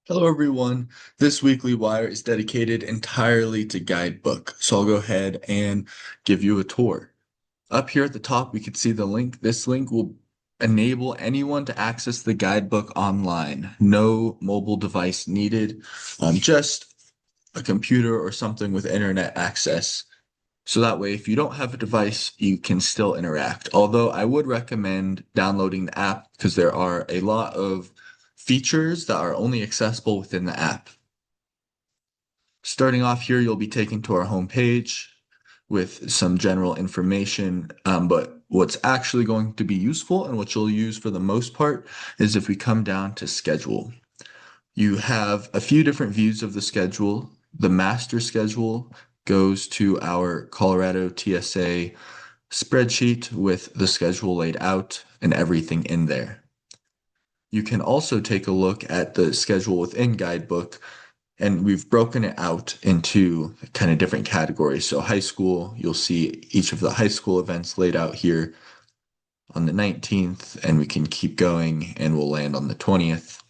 Hello, everyone. This weekly wire is dedicated entirely to GuideBook, so I'll go ahead and give you a tour. Up here at the top, we can see the link. This link will enable anyone to access the guidebook online. No mobile device needed, just a computer or something with internet access. So that way, if you don't have a device, you can still interact. Although I would recommend downloading the app because there are a lot of features that are only accessible within the app. Starting off here, you'll be taken to our home page with some general information. But what's actually going to be useful and what you'll use for the most part is if we come down to schedule. You have a few different views of the schedule. The master schedule goes to our Colorado TSA spreadsheet with the schedule laid out and everything in there. You can also take a look at the schedule within Guidebook, and we've broken it out into kind of different categories. So high school, you'll see each of the high school events laid out here on the 19th, and we can keep going and we'll land on the 20th.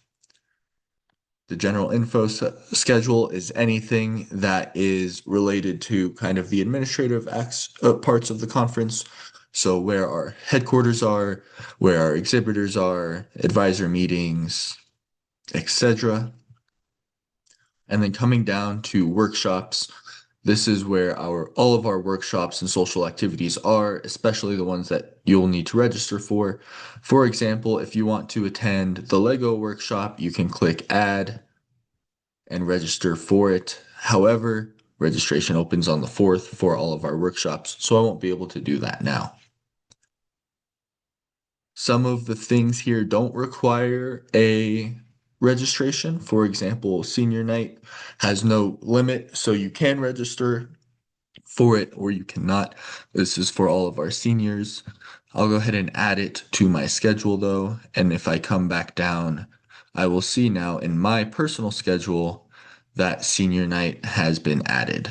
The general info schedule is anything that is related to kind of the administrative parts of the conference. So where our headquarters are, where our exhibitors are, advisor meetings, etc. And then coming down to workshops, this is where all of our workshops and social activities are, especially the ones that you'll need to register for. For example, if you want to attend the Lego workshop, you can click add and register for it. However, registration opens on the 4th for all of our workshops, so I won't be able to do that now. Some of the things here don't require a registration. For example, senior night has no limit, so you can register for it or you cannot. This is for all of our seniors. I'll go ahead and add it to my schedule though, and if I come back down, I will see now in my personal schedule that senior night has been added.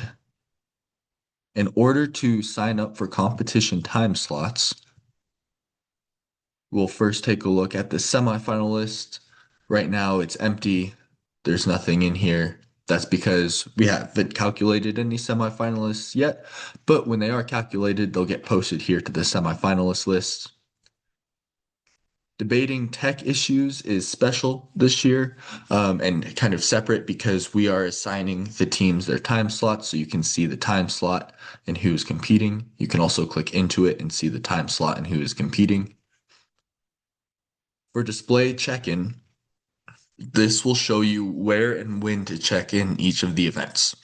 In order to sign up for competition time slots, we'll first take a look at the semifinal list. Right now it's empty. There's nothing in here. That's because we haven't calculated any semifinalists yet, but when they are calculated, they'll get posted here to the semifinalist list. Debating tech issues is special this year and kind of separate because we are assigning the teams their time slots so you can see the time slot and who's competing. You can also click into it and see the time slot and who is competing. For display check-in, this will show you where and when to check in each of the events.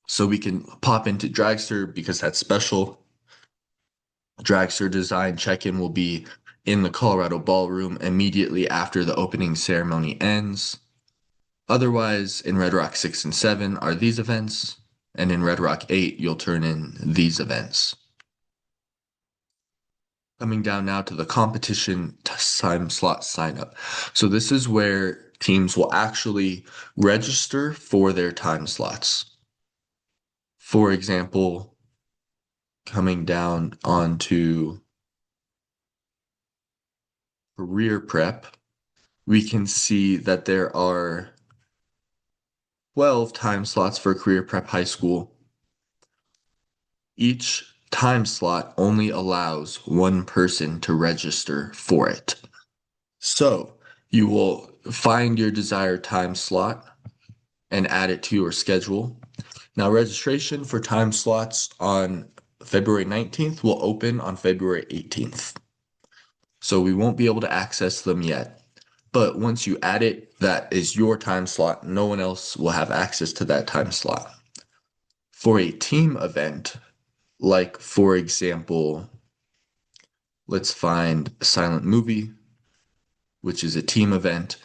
So we can pop into Dragster because that's special. Dragster design check-in will be in the Colorado Ballroom immediately after the opening ceremony ends. Otherwise, in Red Rock 6 and 7 are these events, and in Red Rock 8, you'll turn in these events. Coming down now to the competition time slot sign up. So this is where teams will actually register for their time slots. For example, coming down onto career prep, we can see that there are 12 time slots for career prep high school. Each time slot only allows one person to register for it. So you will find your desired time slot and add it to your schedule. Now, registration for time slots on February 19th will open on February 18th. So we won't be able to access them yet. But once you add it, that is your time slot. No one else will have access to that time slot. For a team event, like for example, let's find a silent movie, which is a team event.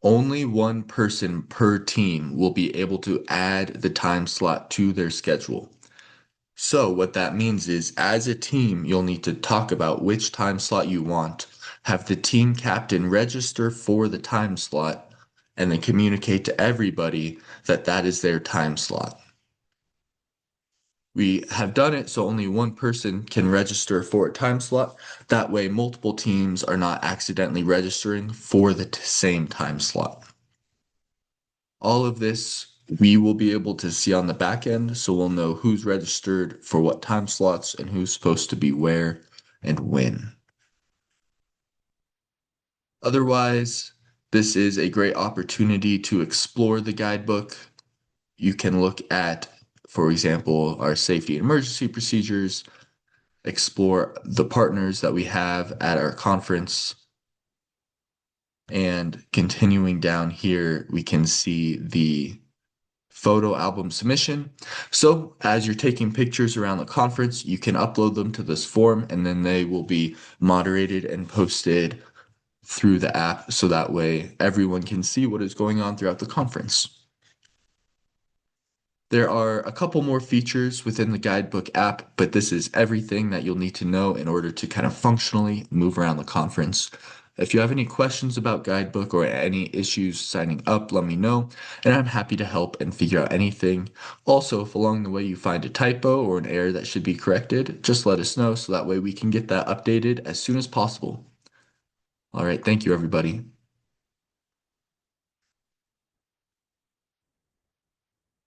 Only one person per team will be able to add the time slot to their schedule. So what that means is, as a team, you'll need to talk about which time slot you want, have the team captain register for the time slot, and then communicate to everybody that that is their time slot. We have done it so only one person can register for a time slot. That way, multiple teams are not accidentally registering for the same time slot. All of this we will be able to see on the back end, so we'll know who's registered for what time slots and who's supposed to be where and when. Otherwise, this is a great opportunity to explore the guidebook. You can look at, for example, our safety and emergency procedures, explore the partners that we have at our conference. And continuing down here, we can see the photo album submission. So as you're taking pictures around the conference, you can upload them to this form and then they will be moderated and posted through the app so that way everyone can see what is going on throughout the conference. There are a couple more features within the Guidebook app, but this is everything that you'll need to know in order to kind of functionally move around the conference. If you have any questions about Guidebook or any issues signing up, let me know, and I'm happy to help and figure out anything. Also, if along the way you find a typo or an error that should be corrected, just let us know so that way we can get that updated as soon as possible. All right, thank you, everybody.